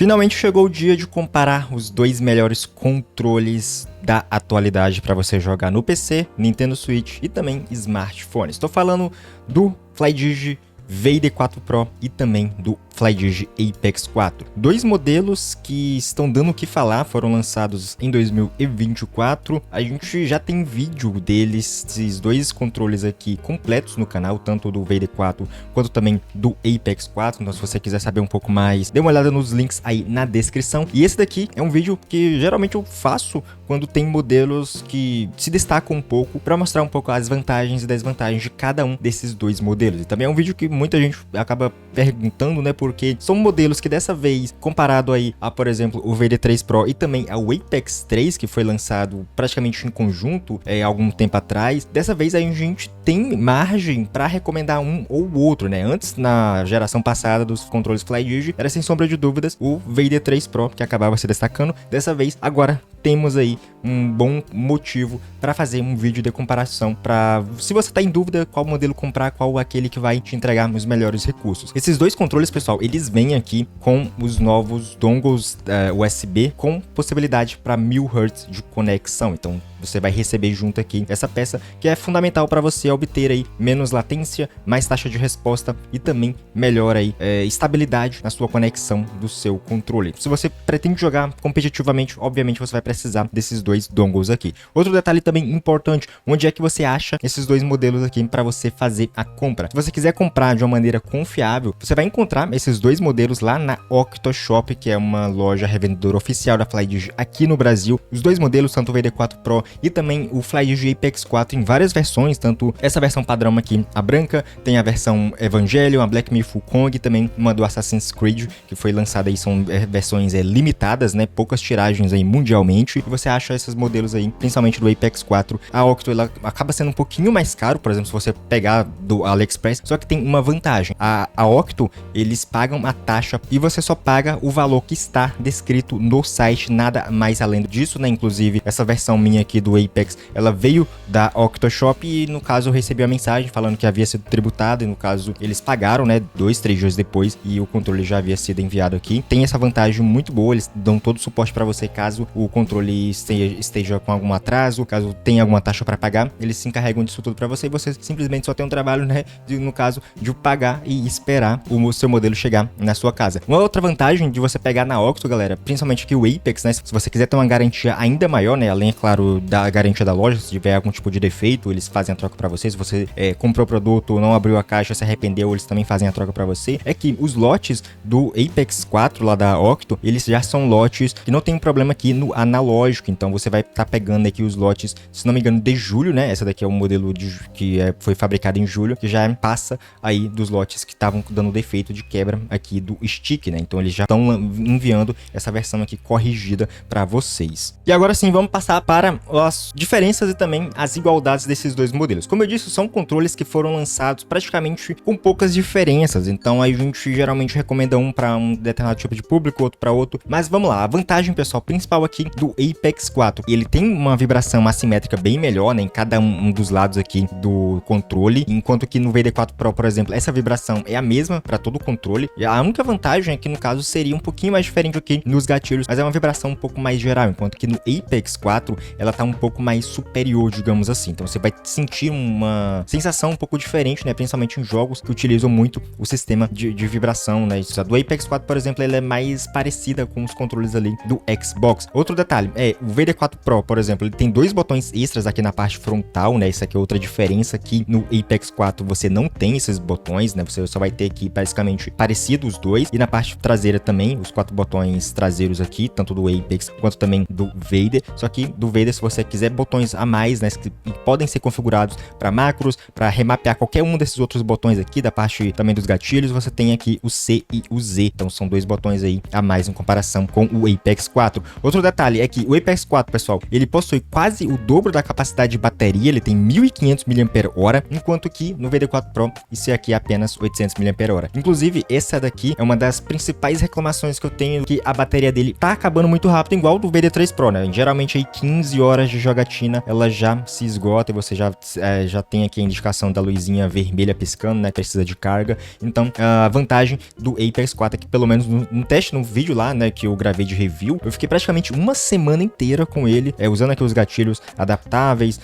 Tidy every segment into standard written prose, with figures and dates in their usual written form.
Finalmente chegou o dia de comparar os dois melhores controles da atualidade para você jogar no PC, Nintendo Switch e também smartphone. Estou falando do Flydigi Vader 4 Pro e também do Flydigi Apex 4. Dois modelos que estão dando o que falar, foram lançados em 2024. A gente já tem vídeo deles, esses dois controles aqui completos no canal, tanto do Vader 4 quanto também do Apex 4. Então se você quiser saber um pouco mais, dê uma olhada nos links aí na descrição. E esse daqui é um vídeo que geralmente eu faço quando tem modelos que se destacam um pouco, para mostrar um pouco as vantagens e desvantagens de cada um desses dois modelos. E também é um vídeo que muita gente acaba perguntando, né, porque são modelos que dessa vez, comparado aí a, por exemplo, o Vader 3 Pro e também ao Apex 3, que foi lançado praticamente em conjunto algum tempo atrás, dessa vez aí a gente tem margem para recomendar um ou outro, né? Antes, na geração passada dos controles Flydigi, era sem sombra de dúvidas o Vader 3 Pro que acabava se destacando. Dessa vez, agora temos aí um bom motivo para fazer um vídeo de comparação, para se você tá em dúvida qual modelo comprar, qual aquele que vai te entregar os melhores recursos. Esses dois controles, pessoal, eles vêm aqui com os novos dongles USB com possibilidade para 1000 Hz de conexão. Então você vai receber junto aqui essa peça que é fundamental para você obter aí menos latência, mais taxa de resposta e também melhor aí estabilidade na sua conexão do seu controle. Se você pretende jogar competitivamente, obviamente você vai precisar desses dois dongles aqui. Outro detalhe também importante, onde é que você acha esses dois modelos aqui para você fazer a compra? Se você quiser comprar de uma maneira confiável, você vai encontrar esses dois modelos lá na Octoshop, que é uma loja revendedora oficial da Flydigi aqui no Brasil. Os dois modelos, tanto o Vader 4 Pro e também o Flydigi Apex 4, em várias versões, tanto essa versão padrão aqui, a branca, tem a versão Evangelion, a Black Myth Wukong, e também uma do Assassin's Creed, que foi lançada aí, são versões limitadas, né, poucas tiragens aí mundialmente, e você acha esses modelos aí, principalmente do Apex 4. A Octo, ela acaba sendo um pouquinho mais caro, por exemplo, se você pegar do AliExpress, só que tem uma vantagem, a Octo, eles pagam a taxa e você só paga o valor que está descrito no site, nada mais além disso, né, inclusive essa versão minha aqui do Apex, ela veio da Octoshop e no caso eu recebi a mensagem falando que havia sido tributado, e no caso eles pagaram, né, 2-3 dias depois, e o controle já havia sido enviado aqui. Tem essa vantagem muito boa, eles dão todo o suporte para você caso o controle esteja com algum atraso, caso tenha alguma taxa para pagar, eles se encarregam disso tudo para você, e você simplesmente só tem um trabalho, né, no caso de pagar e esperar o seu modelo chegar na sua casa. Uma outra vantagem de você pegar na Octo, galera, principalmente aqui o Apex, né, se você quiser ter uma garantia ainda maior, né, além, é claro, da garantia da loja, se tiver algum tipo de defeito, eles fazem a troca para você. Se você comprou o produto, não abriu a caixa, se arrependeu, eles também fazem a troca para você. É que os lotes do Apex 4 lá da Octo, eles já são lotes que não tem um problema aqui no analógico, então você vai estar pegando aqui os lotes, se não me engano, de julho, né? Essa daqui é o modelo que foi fabricado em julho, que já passa aí dos lotes que estavam dando defeito de quebra aqui do stick, né? Então eles já estão enviando essa versão aqui corrigida para vocês. E agora sim, vamos passar para as diferenças e também as igualdades desses dois modelos. Como eu disse, são controles que foram lançados praticamente com poucas diferenças, então aí a gente geralmente recomenda um para um determinado tipo de público, outro para outro. Mas vamos lá, a vantagem, pessoal, principal aqui do Apex 4, ele tem uma vibração assimétrica bem melhor, né, em cada um dos lados aqui do controle, enquanto que no Vader 4 Pro, por exemplo, essa vibração é a mesma para todo o controle. E a única vantagem aqui, no caso, seria um pouquinho mais diferente aqui nos gatilhos, mas é uma vibração um pouco mais geral, enquanto que no Apex 4 ela tá um pouco mais superior, digamos assim. Então você vai sentir uma sensação um pouco diferente, né, principalmente em jogos que utilizam muito o sistema de vibração, né. A do Apex 4, por exemplo, ela é mais parecida com os controles ali do Xbox. Outro detalhe, o Vader 4 Pro, por exemplo, ele tem dois botões extras aqui na parte frontal, né, isso aqui é outra diferença, que no Apex 4 você não tem esses botões, né, você só vai ter aqui basicamente parecido os dois, e na parte traseira também, os 4 botões traseiros aqui, tanto do Apex quanto também do Vader, só que do Vader, se você quiser botões a mais, né, que podem ser configurados para macros, para remapear qualquer um desses outros botões aqui, da parte também dos gatilhos, você tem aqui o C e o Z, então são dois botões aí a mais em comparação com o Apex 4. Outro detalhe é que o Apex 4, pessoal, ele possui quase o dobro da capacidade de bateria, ele tem 1500 mAh, enquanto que no Vader 4 Pro, isso aqui é apenas 800 mAh. Inclusive, essa daqui é uma das principais reclamações que eu tenho, que a bateria dele tá acabando muito rápido, igual do Vader 3 Pro, né, geralmente aí 15 horas horas de jogatina ela já se esgota e você já tem aqui a indicação da luzinha vermelha piscando, né? Precisa de carga. Então, a vantagem do Apex 4 é que, pelo menos no teste, no vídeo lá, né, que eu gravei de review, eu fiquei praticamente uma semana inteira com ele, usando aqui os gatilhos adaptáveis,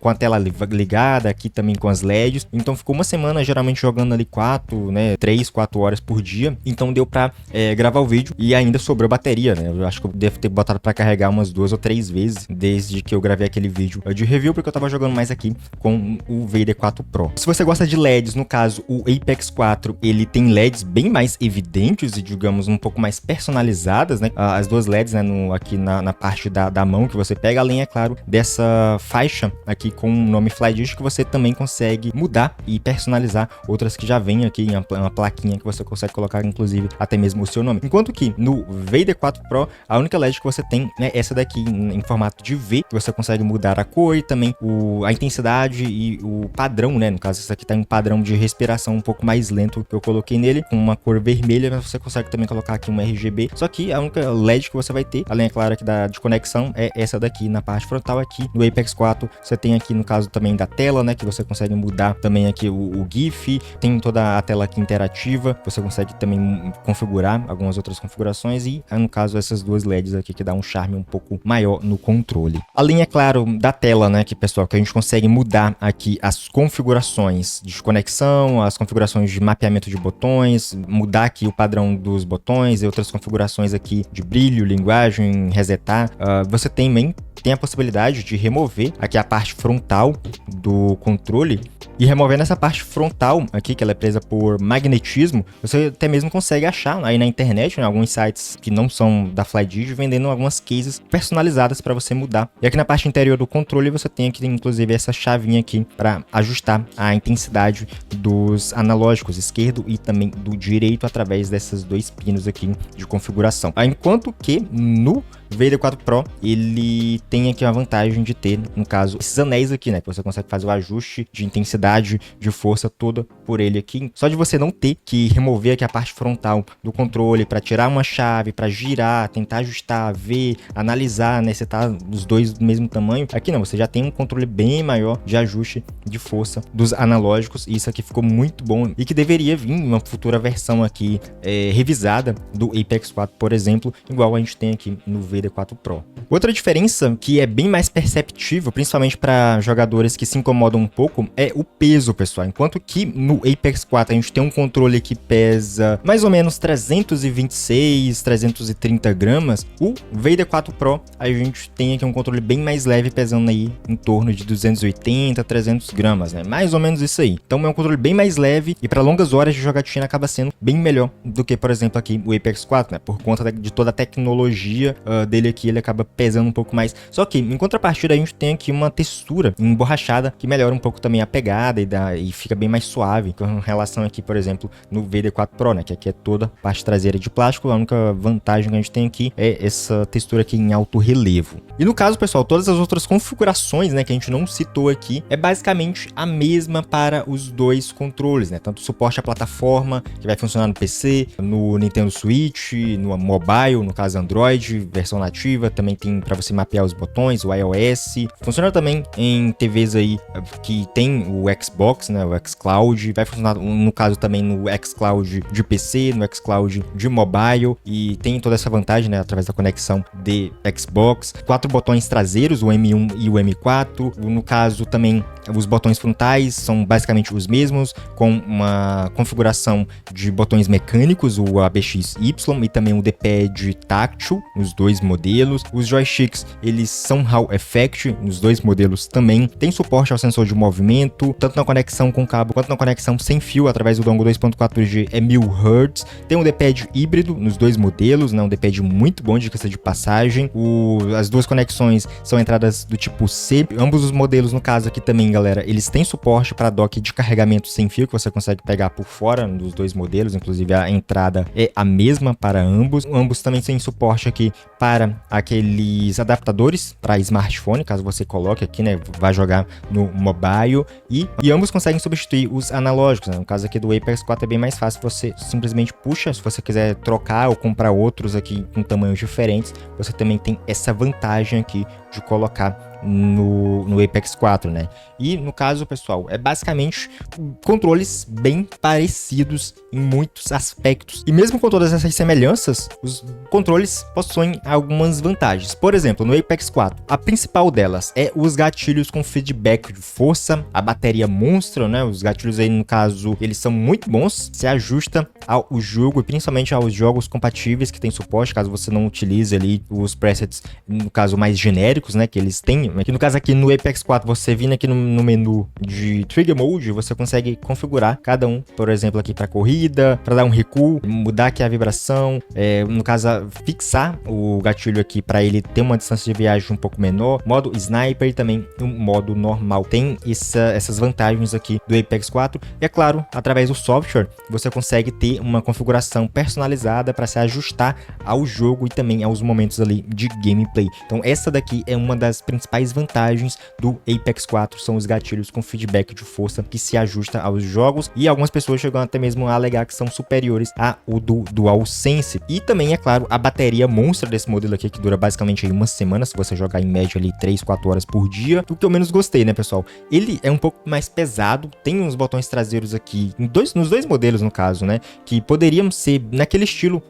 com a tela ligada, aqui também com as LEDs. Então, ficou uma semana geralmente jogando ali 3, 4 horas por dia. Então, deu pra gravar o vídeo e ainda sobrou bateria, né? Eu acho que eu devo ter botado pra carregar umas 2 ou 3 vezes desde que eu gravei aquele vídeo de review, porque eu tava jogando mais aqui com o Vader 4 Pro. Se você gosta de LEDs, no caso, o Apex 4, ele tem LEDs bem mais evidentes e, digamos, um pouco mais personalizadas, né? As duas LEDs, né, aqui na parte da mão que você pega, além, é claro, dessa faixa aqui com o nome Flydigi, que você também consegue mudar e personalizar, outras que já vêm aqui em uma plaquinha que você consegue colocar, inclusive, até mesmo o seu nome. Enquanto que no Vader 4 Pro, a única LED que você tem é essa daqui em formato de V, que você consegue mudar a cor e também a intensidade e o padrão, né? No caso, essa aqui tá em um padrão de respiração um pouco mais lento que eu coloquei nele, com uma cor vermelha, mas você consegue também colocar aqui um RGB. Só que a única LED que você vai ter, além, é claro, aqui de conexão, é essa daqui na parte frontal. Aqui no Apex 4, você tem aqui, no caso também da tela, né? Que você consegue mudar também aqui o GIF, tem toda a tela aqui interativa, você consegue também configurar algumas outras configurações e, no caso, essas duas LEDs aqui que dá um charme um pouco maior no controle. Além, é claro, da tela, né, pessoal, que a gente consegue mudar aqui as configurações de conexão, as configurações de mapeamento de botões, mudar aqui o padrão dos botões e outras configurações aqui de brilho, linguagem, resetar. Você também tem a possibilidade de remover aqui a parte frontal do controle. E removendo essa parte frontal aqui, que ela é presa por magnetismo, você até mesmo consegue achar aí na internet, né, alguns sites que não são da Flydigi, vendendo algumas cases personalizadas para você mudar. E aqui na parte interior do controle você tem aqui, inclusive, essa chavinha aqui para ajustar a intensidade dos analógicos esquerdo e também do direito através desses dois pinos aqui de configuração. Enquanto que no Vader 4 Pro, ele tem aqui a vantagem de ter, no caso, esses anéis aqui, né? Que você consegue fazer o ajuste de intensidade, de força toda por ele aqui. Só de você não ter que remover aqui a parte frontal do controle para tirar uma chave, para girar, tentar ajustar, ver, analisar, né? Você tá os dois do mesmo tamanho. Aqui não, você já tem um controle bem maior de ajuste de força dos analógicos. E isso aqui ficou muito bom e que deveria vir em uma futura versão aqui revisada do Apex 4, por exemplo, igual a gente tem aqui no Vader 4 Pro. Outra diferença que é bem mais perceptível, principalmente para jogadores que se incomodam um pouco, é o peso, pessoal. Enquanto que no Apex 4 a gente tem um controle que pesa mais ou menos 326, 330 gramas, o Vader 4 Pro a gente tem aqui um controle bem mais leve, pesando aí em torno de 280, 300 gramas, né? Mais ou menos isso aí. Então é um controle bem mais leve e para longas horas de jogatina acaba sendo bem melhor do que, por exemplo, aqui o Apex 4, né? Por conta de toda a tecnologia dele aqui, ele acaba pesando um pouco mais. Só que, em contrapartida, a gente tem aqui uma textura emborrachada que melhora um pouco também a pegada e fica bem mais suave com relação aqui, por exemplo, no Vader 4 Pro, né? Que aqui é toda a parte traseira de plástico. A única vantagem que a gente tem aqui é essa textura aqui em alto relevo. E no caso, pessoal, todas as outras configurações, né, que a gente não citou aqui, é basicamente a mesma para os dois controles, né? Tanto o suporte à plataforma, que vai funcionar no PC, no Nintendo Switch, no mobile, no caso Android, versão nativa, também tem para você mapear os botões, o iOS. Funciona também em TVs aí que tem o Xbox, né, o xCloud. Vai funcionar, no caso, também no xCloud de PC, no xCloud de mobile. E tem toda essa vantagem, né, através da conexão de Xbox. 4 botões traseiros, o M1 e o M4. No caso, também, os botões frontais são basicamente os mesmos, com uma configuração de botões mecânicos, o ABXY, e também o D-pad táctil, os dois modelos. Os joysticks, eles são Hall Effect, nos dois modelos também. Tem suporte ao sensor de movimento, tanto na conexão com cabo quanto na conexão sem fio, através do dongle 2.4G, é 1000 Hz. Tem um D-pad híbrido nos dois modelos, né? Um D-pad muito bom, diga-se de passagem. As duas conexões são entradas do tipo C. Ambos os modelos, no caso aqui também, galera, eles têm suporte para dock de carregamento sem fio, que você consegue pegar por fora dos dois modelos. Inclusive, a entrada é a mesma para ambos. Ambos também têm suporte aqui para aquele esses adaptadores para smartphone, caso você coloque aqui, né, vai jogar no mobile, e ambos conseguem substituir os analógicos, né? No caso aqui do Apex 4 é bem mais fácil, você simplesmente puxa, se você quiser trocar ou comprar outros aqui com tamanhos diferentes, você também tem essa vantagem aqui de colocar no Apex 4, né? E no caso, pessoal, é basicamente controles bem parecidos em muitos aspectos. E mesmo com todas essas semelhanças, os controles possuem algumas vantagens. Por exemplo, no Apex 4, a principal delas é os gatilhos com feedback de força, a bateria monstro, né? Os gatilhos aí, no caso, eles são muito bons, se ajusta ao jogo e principalmente aos jogos compatíveis que tem suporte, caso você não utilize ali os presets, no caso, mais genéricos, né? Que eles têm. Aqui no caso aqui no Apex 4, você vindo aqui no menu de Trigger Mode, você consegue configurar cada um, por exemplo, aqui para corrida, para dar um recuo, mudar aqui a vibração, no caso, fixar o gatilho aqui para ele ter uma distância de viagem um pouco menor, modo Sniper e também um modo normal. Tem essas vantagens aqui do Apex 4 e, é claro, através do software, você consegue ter uma configuração personalizada para se ajustar ao jogo e também aos momentos ali de gameplay. Então, essa daqui é uma das principais vantagens do Apex 4, são os gatilhos com feedback de força que se ajusta aos jogos, e algumas pessoas chegam até mesmo a alegar que são superiores ao do DualSense. E também, é claro, a bateria monstra desse modelo aqui, que dura basicamente aí uma semana, se você jogar em média ali 3, 4 horas por dia, o que eu menos gostei, né, pessoal? Ele é um pouco mais pesado, tem uns botões traseiros aqui, nos dois modelos no caso, né, que poderiam ser naquele estilo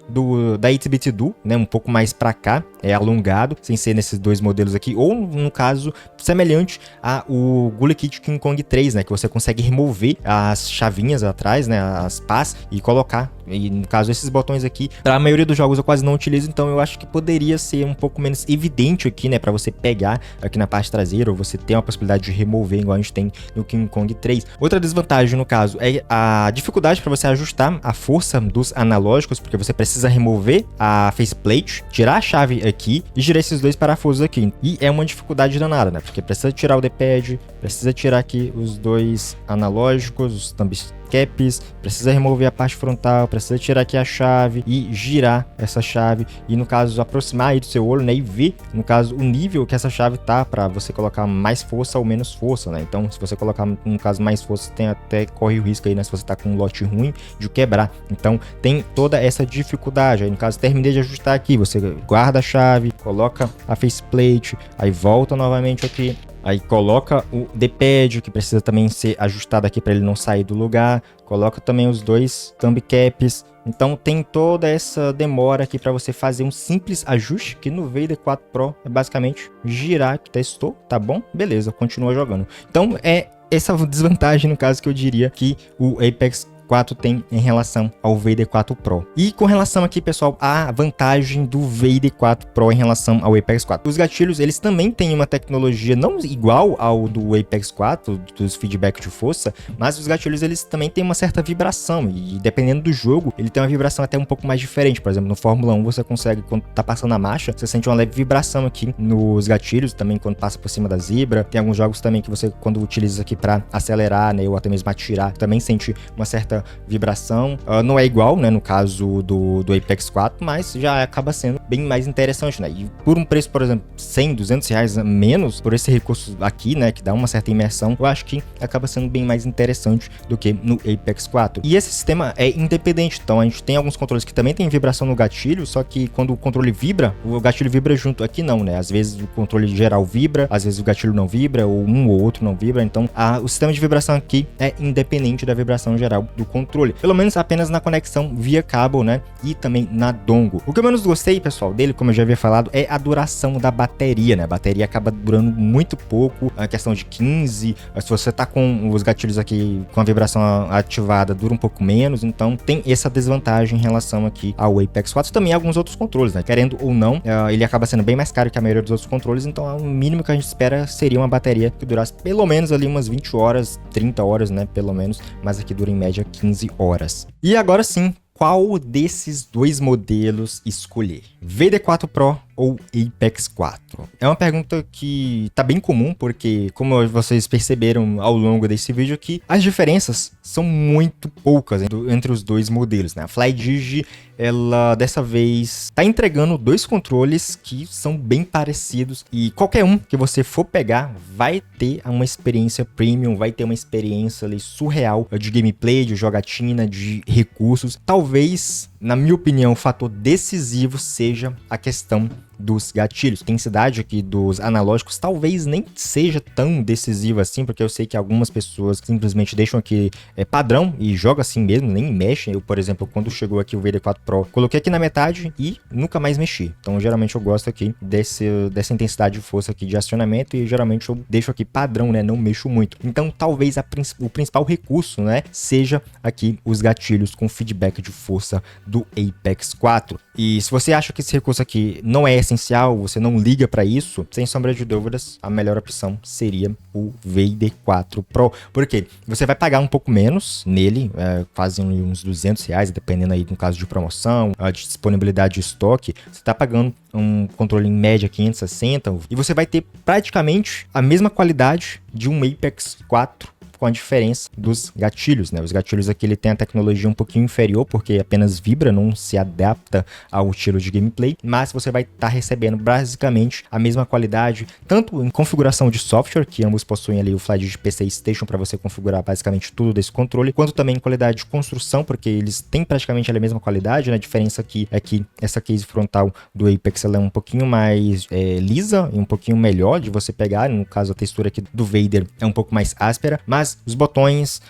da 8-bit do, né, um pouco mais pra cá, alongado, sem ser nesses dois modelos aqui, ou no caso, semelhante ao Gula Kit King Kong 3, né, que você consegue remover as chavinhas atrás, né, as pás, e colocar, e no caso esses botões aqui, para a maioria dos jogos eu quase não utilizo, então eu acho que poderia ser um pouco menos evidente aqui, né, para você pegar aqui na parte traseira, ou você ter uma possibilidade de remover, igual a gente tem no King Kong 3. Outra desvantagem, no caso, é a dificuldade para você ajustar a força dos analógicos, porque você precisa remover a faceplate, tirar a chave aqui e girar esses dois parafusos aqui. E é uma dificuldade danada, né? Porque precisa tirar o D-pad, precisa tirar aqui os dois analógicos, os thumbcaps, precisa remover a parte frontal, precisa tirar aqui a chave e girar essa chave. E no caso, aproximar aí do seu olho, né? E ver, no caso, o nível que essa chave tá para você colocar mais força ou menos força, né? Então, se você colocar, no caso, mais força, tem até corre o risco aí, né? Se você tá com um lote ruim, de quebrar. Então, tem toda essa dificuldade. Aí, no caso, terminei de ajustar aqui, você guarda a chave, coloca a faceplate, aí volta novamente aqui. Aí coloca o D-pad, que precisa também ser ajustado aqui para ele não sair do lugar. Coloca também os dois thumb caps. Então tem toda essa demora aqui para você fazer um simples ajuste, que no Vader 4 Pro é basicamente girar, testou, tá bom? Beleza, continua jogando. Então é essa desvantagem, no caso, que eu diria que o Apex 4 tem em relação ao Vader 4 Pro. E com relação aqui, pessoal, a vantagem do Vader 4 Pro em relação ao Apex 4. Os gatilhos, eles também têm uma tecnologia não igual ao do Apex 4, dos feedback de força, mas os gatilhos, eles também têm uma certa vibração, e dependendo do jogo, ele tem uma vibração até um pouco mais diferente. Por exemplo, no Fórmula 1, você consegue, quando tá passando a marcha, você sente uma leve vibração aqui nos gatilhos, também quando passa por cima da zebra. Tem alguns jogos também que você, quando utiliza aqui para acelerar, né, ou até mesmo atirar, também sente uma certa vibração. Não é igual, né, no caso do Apex 4, mas já acaba sendo bem mais interessante, né? E por um preço, por exemplo, 100, 200 reais a menos, por esse recurso aqui, né, que dá uma certa imersão, eu acho que acaba sendo bem mais interessante do que no Apex 4. E esse sistema é independente, então a gente tem alguns controles que também tem vibração no gatilho, só que quando o controle vibra, o gatilho vibra junto. Aqui não, né? Às vezes o controle geral vibra, às vezes o gatilho não vibra, ou um ou outro não vibra, então o sistema de vibração aqui é independente da vibração geral do controle, pelo menos apenas na conexão via cabo, né, e também na dongle. O que eu menos gostei, pessoal, dele, como eu já havia falado, é a duração da bateria, né? A bateria acaba durando muito pouco, a questão de 15, se você tá com os gatilhos aqui com a vibração ativada, dura um pouco menos, então tem essa desvantagem em relação aqui ao Apex 4, também alguns outros controles, né? Querendo ou não, ele acaba sendo bem mais caro que a maioria dos outros controles, então o mínimo que a gente espera seria uma bateria que durasse pelo menos ali umas 20 horas, 30 horas, né, pelo menos, mas aqui dura em média 15 horas. E agora sim, qual desses dois modelos escolher? Vader 4 Pro ou Apex 4? É uma pergunta que tá bem comum, porque como vocês perceberam ao longo desse vídeo aqui, as diferenças são muito poucas entre os dois modelos, né? A Flydigi, ela dessa vez tá entregando dois controles que são bem parecidos e qualquer um que você for pegar vai ter uma experiência premium, vai ter uma experiência ali surreal de gameplay, de jogatina, de recursos. Talvez, na minha opinião, o fator decisivo seja a questão dos gatilhos. A intensidade aqui dos analógicos talvez nem seja tão decisiva assim, porque eu sei que algumas pessoas simplesmente deixam aqui padrão e jogam assim mesmo, nem mexem. Eu, por exemplo, quando chegou aqui o VD4 Pro, coloquei aqui na metade e nunca mais mexi. Então, geralmente eu gosto aqui dessa intensidade de força aqui de acionamento e geralmente eu deixo aqui padrão, né? Não mexo muito. Então, talvez o principal recurso, né, seja aqui os gatilhos com feedback de força do Apex 4. E se você acha que esse recurso aqui não é essencial, você não liga para isso, sem sombra de dúvidas, a melhor opção seria o VD4 Pro. Por quê? Você vai pagar um pouco menos nele, quase uns R$200, dependendo aí no caso de promoção, de disponibilidade de estoque. Você está pagando um controle em média 560 e você vai ter praticamente a mesma qualidade de um Apex 4, com a diferença dos gatilhos, né? Os gatilhos aqui ele tem a tecnologia um pouquinho inferior, porque apenas vibra, não se adapta ao estilo de gameplay, mas você vai estar recebendo basicamente a mesma qualidade, tanto em configuração de software, que ambos possuem ali o Flydigi PC Station para você configurar basicamente tudo desse controle, quanto também em qualidade de construção, porque eles têm praticamente a mesma qualidade, né? A diferença aqui é que essa case frontal do Apex ela é um pouquinho mais lisa e um pouquinho melhor de você pegar, no caso a textura aqui do Vader é um pouco mais áspera, mas os botões,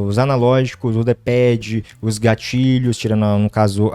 os analógicos, o D-pad, os gatilhos, tirando no caso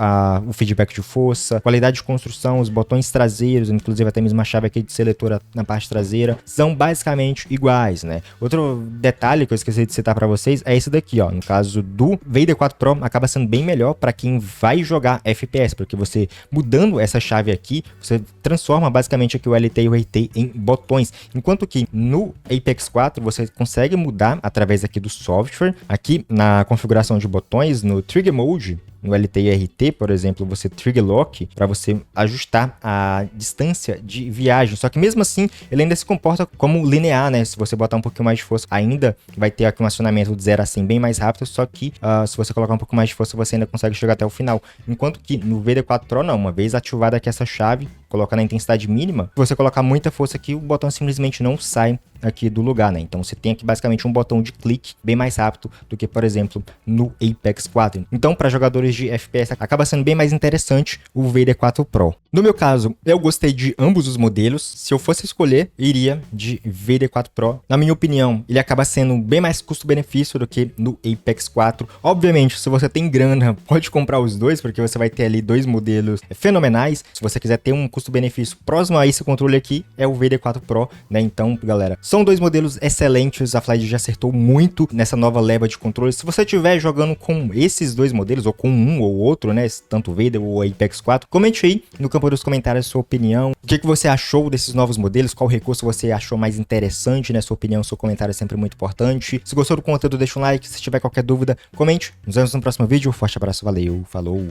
o feedback de força, qualidade de construção, os botões traseiros, inclusive até mesmo a chave aqui de seletora na parte traseira, são basicamente iguais, né? Outro detalhe que eu esqueci de citar para vocês é esse daqui, ó. No caso do Vader 4 Pro, acaba sendo bem melhor para quem vai jogar FPS, porque você mudando essa chave aqui, você transforma basicamente aqui o LT e o RT em botões, enquanto que no Apex 4 você consegue mudar através aqui do software, aqui na configuração de botões, no Trigger Mode, no LT e RT, por exemplo, você trigger lock para você ajustar a distância de viagem. Só que mesmo assim, ele ainda se comporta como linear, né? Se você botar um pouquinho mais de força, ainda vai ter aqui um acionamento de 0 a 100 bem mais rápido, só que se você colocar um pouco mais de força, você ainda consegue chegar até o final. Enquanto que no VD4 Pro não, uma vez ativada aqui essa chave, coloca na intensidade mínima, se você colocar muita força aqui, o botão simplesmente não sai aqui do lugar, né? Então você tem aqui basicamente um botão de clique bem mais rápido do que, por exemplo, no Apex 4. Então, para jogadores de FPS, acaba sendo bem mais interessante o VD4 Pro. No meu caso, eu gostei de ambos os modelos. Se eu fosse escolher, iria de VD4 Pro. Na minha opinião, ele acaba sendo bem mais custo-benefício do que no Apex 4. Obviamente, se você tem grana, pode comprar os dois, porque você vai ter ali dois modelos fenomenais. Se você quiser ter um custo-benefício próximo a esse controle aqui, é o VD4 Pro, né? Então, galera, são dois modelos excelentes, a Flydigi já acertou muito nessa nova leva de controles. Se você estiver jogando com esses dois modelos, ou com um ou outro, né, tanto o Vader ou o Apex 4, comente aí no campo dos comentários a sua opinião. O que você achou desses novos modelos? Qual recurso você achou mais interessante, né? Sua opinião, seu comentário é sempre muito importante. Se gostou do conteúdo, deixa um like. Se tiver qualquer dúvida, comente. Nos vemos no próximo vídeo. Forte abraço, valeu, falou!